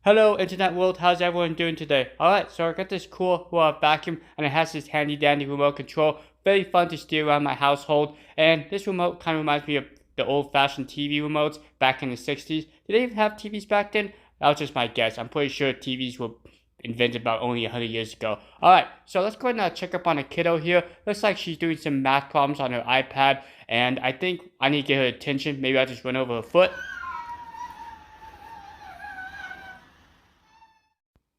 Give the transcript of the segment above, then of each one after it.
Hello, internet world. How's everyone doing today? Alright, so I got this cool vacuum, and it has this handy dandy remote control. Very fun to steer around my household. And this remote kind of reminds me of the old fashioned TV remotes back in the 60s. Did they even have TVs back then? That was just my guess. I'm pretty sure TVs were invented about only 100 years ago. Alright, so let's go ahead and check up on a kiddo here. Looks like she's doing some math problems on her iPad, and I think I need to get her attention. Maybe I'll just run over her foot.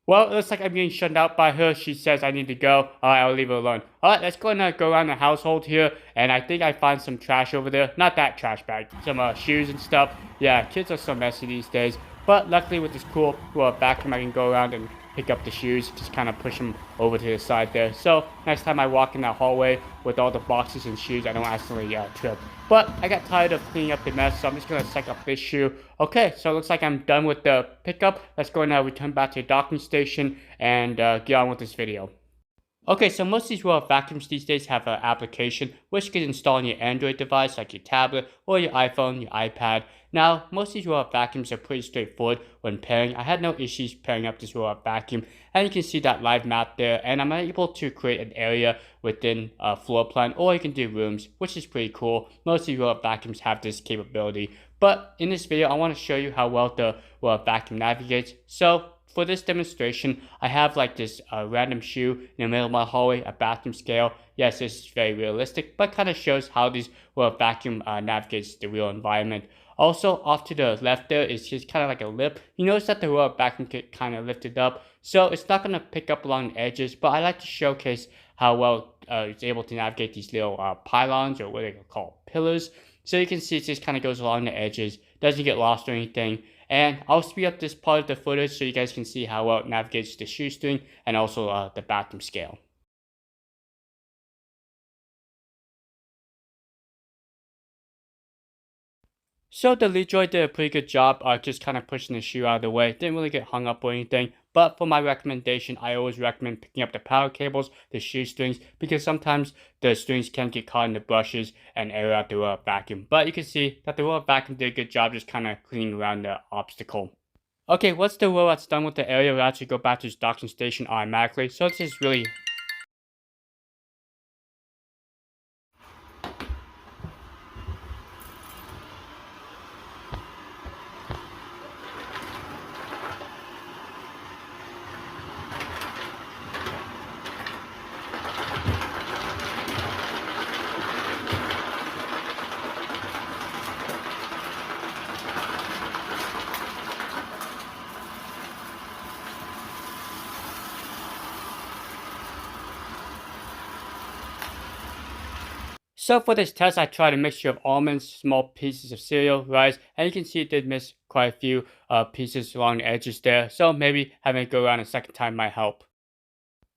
Well, it looks like I'm getting shut out by her. She says I need to go. Alright, I'll leave her alone. Alright, let's go and go around the household here. And I think I find some trash over there. Not that trash bag. Some shoes and stuff. Yeah, kids are so messy these days. But luckily with this cool vacuum, I can go around and pick up the shoes. Just kind of push them over to the side there. So next time I walk in that hallway with all the boxes and shoes, I don't accidentally trip. But I got tired of cleaning up the mess, so I'm just going to suck up this shoe. Okay, so it looks like I'm done with the pickup. Let's go and return back to the docking station and get on with this video. Okay, so most of these robot vacuums these days have an application which you can install on your Android device like your tablet or your iPhone, your iPad. Now, most of these robot vacuums are pretty straightforward when pairing. I had no issues pairing up this robot vacuum, and you can see that live map there, and I'm able to create an area within a floor plan, or you can do rooms, which is pretty cool. Most of these robot vacuums have this capability, but in this video, I want to show you how well the robot vacuum navigates. So for this demonstration, I have like this random shoe in the middle of my hallway, a bathroom scale. Yes, this is very realistic, but kind of shows how this vacuum navigates the real environment. Also, off to the left there is just kind of like a lip. You notice that the robot vacuum can kind of lifted up, so it's not going to pick up along the edges, but I like to showcase how well it's able to navigate these little pylons, or what they call pillars. So you can see it just kind of goes along the edges, doesn't get lost or anything. And I'll speed up this part of the footage so you guys can see how well it navigates the shoestring and also the bathroom scale. So the Lejoy did a pretty good job just kind of pushing the shoe out of the way. Didn't really get hung up or anything. But for my recommendation, I always recommend picking up the power cables, the shoestrings, because sometimes the strings can get caught in the brushes and air out the robot vacuum. But you can see that the robot vacuum did a good job just kind of cleaning around the obstacle. Okay, once the robot's done with the area, we'll actually go back to its docking station automatically. So this is really So for this test, I tried a mixture of almonds, small pieces of cereal, rice, and you can see it did miss quite a few pieces along the edges there. So maybe having it go around a second time might help.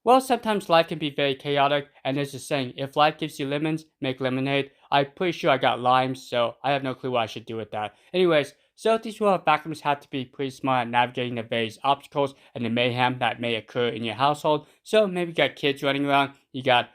Well, sometimes life can be very chaotic, and there's a saying, if life gives you lemons, make lemonade. I'm pretty sure I got limes, so I have no clue what I should do with that. Anyways, so these robot vacuums have to be pretty smart at navigating the various obstacles and the mayhem that may occur in your household. So maybe you got kids running around, you got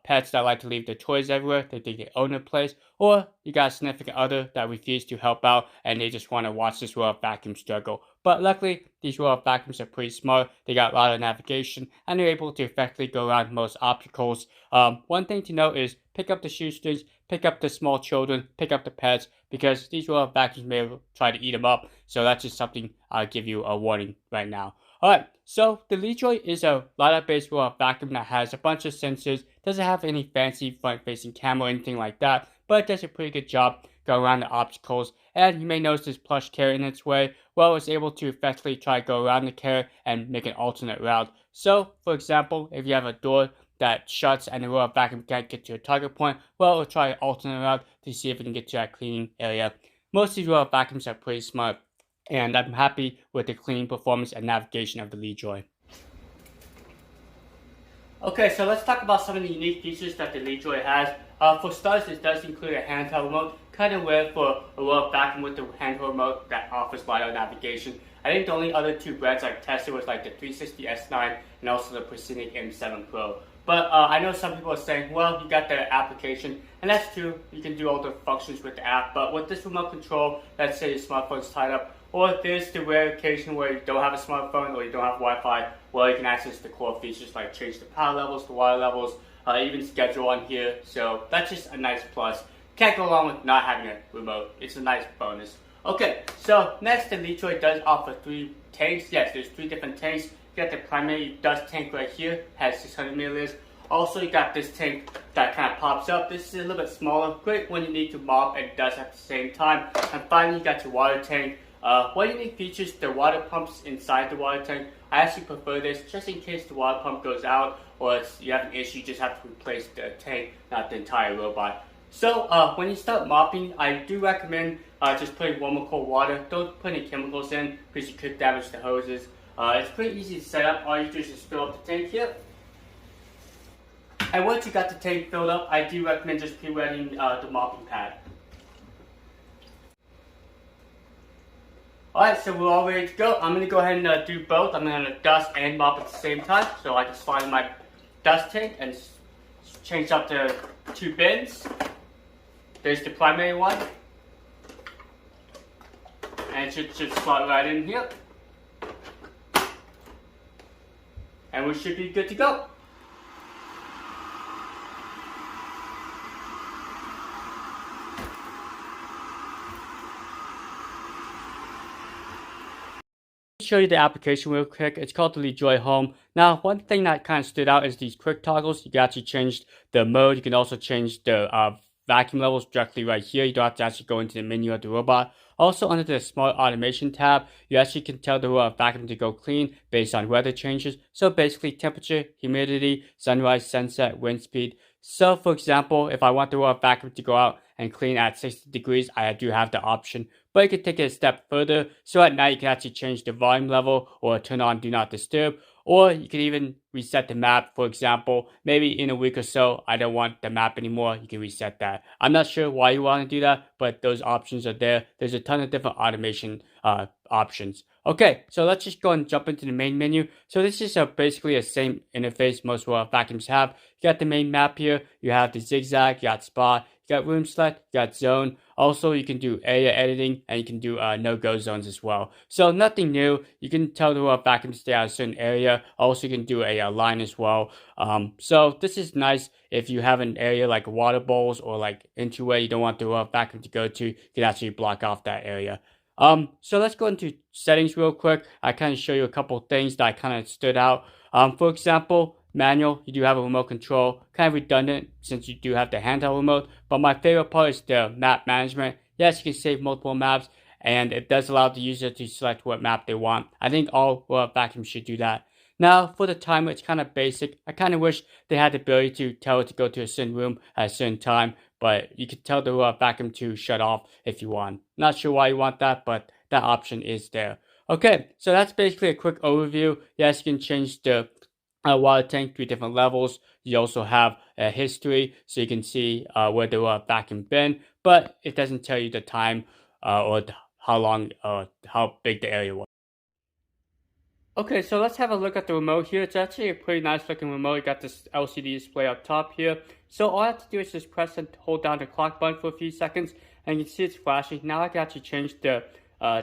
pets that like to leave their toys everywhere, they think they own the place, or you got a significant other that refuse to help out and they just want to watch this robot vacuum struggle. But luckily, these robot vacuums are pretty smart, they got a lot of navigation, and they're able to effectively go around most obstacles. One thing to note is pick up the shoestrings, pick up the small children, pick up the pets, because these robot vacuums may try to eat them up, so that's just something I'll give you a warning right now. Alright, so the Lejoy is a LiDAR-based robot vacuum that has a bunch of sensors, doesn't have any fancy front-facing camera or anything like that, but it does a pretty good job going around the obstacles, and you may notice this plush carrot in its way. Well, it's able to effectively try to go around the carrot and make an alternate route. So, for example, if you have a door that shuts and the robot vacuum can't get to a target point, well, it'll try an alternate route to see if it can get to that cleaning area. Most of these robot vacuums are pretty smart, and I'm happy with the cleaning performance and navigation of the Lejoy. Okay, so let's talk about some of the unique features that the Lejoy has. For starters, it does include a handheld remote, kind of rare for a robot vacuum with the handheld remote that offers LiDAR navigation. I think the only other two brands I've tested was like the 360 S9 and also the Precision M7 Pro. But I know some people are saying, well, you got the application, and that's true. You can do all the functions with the app, but with this remote control, let's say your smartphone's tied up, Or there's the rare occasion where you don't have a smartphone or you don't have Wi-Fi, well, you can access the core features like change the power levels, the water levels, even schedule on here. So that's just a nice plus. Can't go wrong with not having a remote. It's a nice bonus. Okay, so next the Lejoy does offer 3 tanks. Yes, there's 3 different tanks. You got the primary dust tank right here, has 600 milliliters. Also, you got this tank that kind of pops up. This is a little bit smaller, great when you need to mop and dust at the same time. And finally, you got your water tank. One unique feature is the water pumps inside the water tank. I actually prefer this just in case the water pump goes out or you have an issue, you just have to replace the tank, not the entire robot. So when you start mopping, I do recommend just putting warm or cold water. Don't put any chemicals in because you could damage the hoses. It's pretty easy to set up. All you do is just fill up the tank here. And once you got the tank filled up, I do recommend just pre-wetting the mopping pad. Alright, so we're all ready to go. I'm going to go ahead and do both. I'm going to dust and mop at the same time. So I can slide in my dust tank and change up the 2 bins. There's the primary one. And it should just slot right in here. And we should be good to go. Show you the application real quick. It's called the Lejoy Home. Now, one thing that kind of stood out is these quick toggles. You can actually change the mode. You can also change the vacuum levels directly right here. You don't have to actually go into the menu of the robot. Also, under the Smart Automation tab, you actually can tell the vacuum to go clean based on weather changes. So basically, temperature, humidity, sunrise, sunset, wind speed. So for example, if I want the vacuum to go out and clean at 60 degrees, I do have the option. But you can take it a step further. So at night, you can actually change the volume level or turn on Do Not Disturb. Or you can even reset the map. For example, maybe in a week or so, I don't want the map anymore. You can reset that. I'm not sure why you want to do that, but those options are there. There's a ton of different automation options. Okay, so let's just go and jump into the main menu. So this is basically the same interface most vacuums have. You got the main map here. You have the zigzag, you got spot, you got room select, you got zone. Also, you can do area editing and you can do no-go zones as well. So nothing new. You can tell the vacuum to stay out of a certain area. Also, you can do a line as well. So this is nice if you have an area like water bowls or like entryway you don't want the vacuum to go to. You can actually block off that area. So let's go into settings real quick. I kind of show you a couple things that kind of stood out. For example, manual, you do have a remote control, kind of redundant since you do have the handheld remote, but my favorite part is the map management. Yes, you can save multiple maps, and it does allow the user to select what map they want. I think all vacuums should do that. Now, for the timer, it's kind of basic. I kind of wish they had the ability to tell it to go to a certain room at a certain time, but you can tell the vacuum to shut off if you want. Not sure why you want that, but that option is there. Okay, so that's basically a quick overview. Yes, you can change the water tank 3 different levels. You also have a history, so you can see where the vacuum been, but it doesn't tell you the time or how long, how big the area was. Okay, so let's have a look at the remote here. It's actually a pretty nice looking remote. You got this LCD display up top here. So all I have to do is just press and hold down the clock button for a few seconds, and you can see it's flashing. Now I can actually change the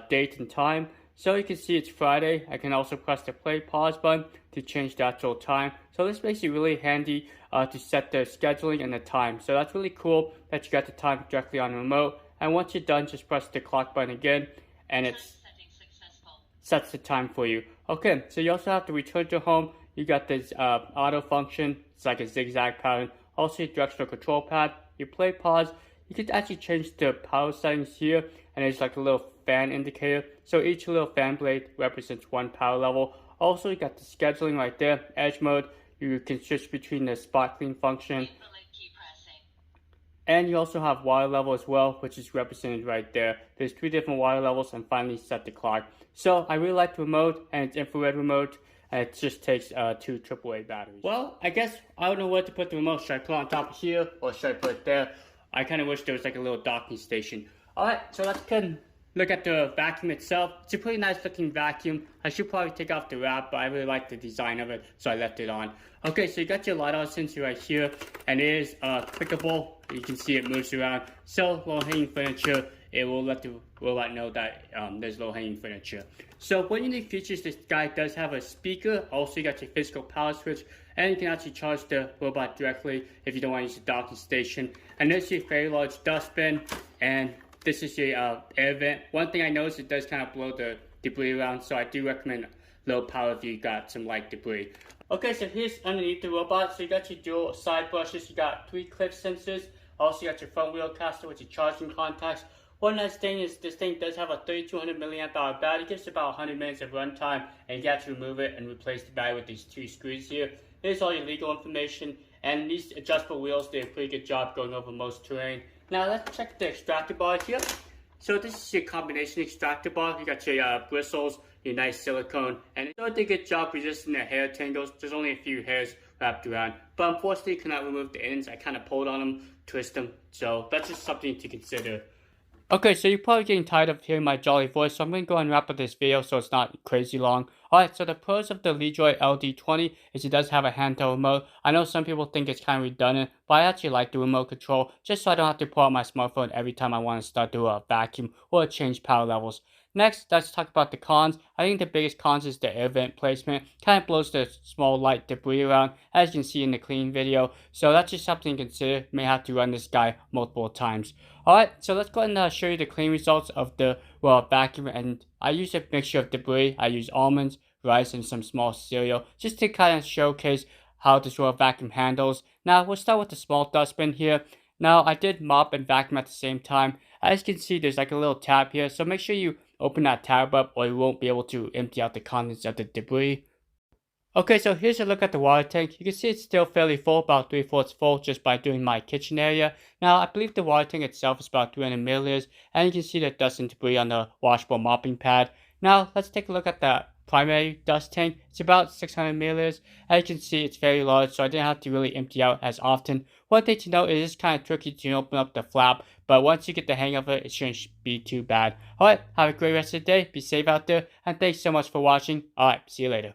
date and time. So you can see it's Friday. I can also press the play pause button to change the actual time. So this makes it really handy to set the scheduling and the time. So that's really cool that you got the time directly on the remote. And once you're done, just press the clock button again, and it sets the time for you. Okay, so you also have to return to home. You got this auto function. It's like a zigzag pattern. Also, your directional control pad. You play pause. You can actually change the power settings here, and there's like a little fan indicator. So each little fan blade represents 1 power level. Also, you got the scheduling right there. Edge mode. You can switch between the spot clean function. And you also have water level as well, which is represented right there. There's 3 different water levels, and finally set the clock. So I really like the remote, and it's infrared remote, and it just takes 2 AAA batteries. Well, I guess I don't know where to put the remote. Should I put it on top of here, or should I put it there? I kind of wish there was like a little docking station. Alright, so let's go and look at the vacuum itself. It's a pretty nice looking vacuum. I should probably take off the wrap, but I really like the design of it, so I left it on. Okay, so you got your Lidar sensor right here, and it is clickable. You can see it moves around. So low hanging furniture it will let the robot know that there's low-hanging furniture. So one unique feature is this guy does have a speaker. Also, you got your physical power switch, and you can actually charge the robot directly if you don't want to use the docking station. And this is your very large dustbin, and this is your air vent. One thing I noticed, it does kind of blow the debris around, so I do recommend low power if you got some light debris. Okay, so here's underneath the robot. So you got your dual side brushes, you got 3 clip sensors. Also, you got your front wheel caster with your charging contacts. One nice thing is this thing does have a 3200 milliamp hour battery. It gives about 100 minutes of runtime, and you got to remove it and replace the battery with these 2 screws here. Here's all your legal information, and these adjustable wheels did a pretty good job going over most terrain. Now let's check the extractor bar here. So this is your combination extractor bar. You got your bristles, your nice silicone, and it did a good job resisting the hair tangles. There's only a few hairs wrapped around, but unfortunately you cannot remove the ends. I kind of pulled on them, twist them, so that's just something to consider. Okay, so you're probably getting tired of hearing my jolly voice, so I'm going to go and wrap up this video so it's not crazy long. Alright, so the pros of the Lejoy LD20 is it does have a handheld remote. I know some people think it's kind of redundant, but I actually like the remote control, just so I don't have to pull out my smartphone every time I want to start doing a vacuum or change power levels. Next, let's talk about the cons. I think the biggest cons is the air vent placement. Kind of blows the small light debris around, as you can see in the clean video. So that's just something to consider. May have to run this guy multiple times. Alright, so let's go ahead and show you the clean results of the vacuum. And I use a mixture of debris. I use almonds, rice, and some small cereal, just to kind of showcase how this vacuum handles. Now, we'll start with the small dustbin here. Now, I did mop and vacuum at the same time. As you can see, there's like a little tab here, so make sure you open that tab up or you won't be able to empty out the contents of the debris. Okay, so here's a look at the water tank. You can see it's still fairly full, about 3/4 full, just by doing my kitchen area. Now, I believe the water tank itself is about 300 milliliters, and you can see the dust and debris on the washable mopping pad. Now, let's take a look at the primary dust tank. It's about 600 milliliters. As you can see, it's very large, so I didn't have to really empty out as often. One thing to note is it's kind of tricky to open up the flap, but once you get the hang of it, it shouldn't be too bad. Alright, have a great rest of the day, be safe out there, and thanks so much for watching. Alright, see you later.